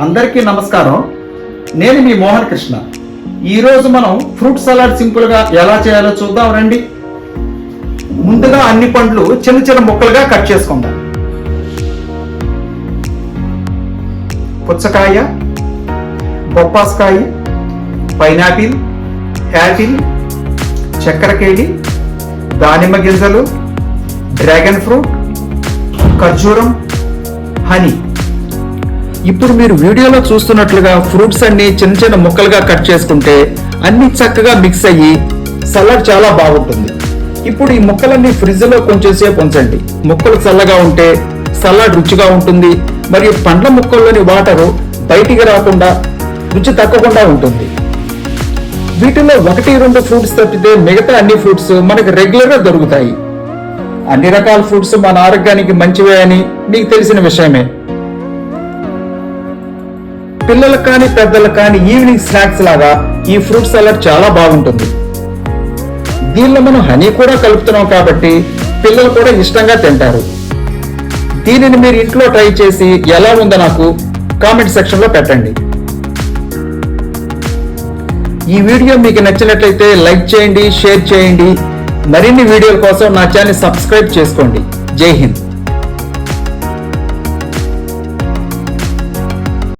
అందరికీ నమస్కారం. నేను మీ మోహన్ కృష్ణ. ఈరోజు మనం ఫ్రూట్ సలాడ్ సింపుల్గా ఎలా చేయాలో చూద్దాం రండి. ముందుగా అన్ని పండ్లు చిన్న చిన్న ముక్కలుగా కట్ చేసుకుందాం. పుచ్చకాయ, బొప్పాస్కాయ, పైనాపిల్, యాపిల్, చక్కెరకేళి, దానిమ్మ గింజలు, డ్రాగన్ ఫ్రూట్, ఖర్జూరం, హనీ. ఇప్పుడు మీరు వీడియోలో చూస్తున్నట్లుగా ఫ్రూట్స్ అన్ని చిన్న చిన్న ముక్కలుగా కట్ చేసుకుంటే అన్ని చక్కగా మిక్స్ అయ్యి సలాడ్ చాలా బాగుంటుంది. ఇప్పుడు ఈ ముక్కలన్నీ ఫ్రిడ్జ్లో కొంచెం సేపు ఉంచండి. ముక్కలు చల్లగా ఉంటే సలాడ్ రుచిగా ఉంటుంది, మరియు పండ్ల ముక్కల్లోని వాటరు బయటికి రాకుండా రుచి తగ్గకుండా ఉంటుంది. వీటిలో 1-2 ఫ్రూట్స్ తప్పితే మిగతా అన్ని ఫ్రూట్స్ మనకు రెగ్యులర్గా దొరుకుతాయి. అన్ని రకాల ఫ్రూట్స్ మన ఆరోగ్యానికి మంచివే అని మీకు తెలిసిన విషయమే. పిల్లలకు కానీ పెద్దలకు కానీ ఈవినింగ్ స్నాక్స్ లాగా ఈ ఫ్రూట్ సలాడ్ చాలా బాగుంటుంది. దీనిలో మనం హనీ కూడా కలుపుతున్నాం కాబట్టి పిల్లలు కూడా ఇష్టంగా తింటారు. దీనిని మీరు ఇంట్లో ట్రై చేసి ఎలా ఉందో నాకు కామెంట్ సెక్షన్లో పెట్టండి. ఈ వీడియో మీకు నచ్చినట్లయితే లైక్ చేయండి, షేర్ చేయండి. మరిన్ని వీడియోల కోసం నా ఛానల్ సబ్స్క్రైబ్ చేసుకోండి. జై హింద్.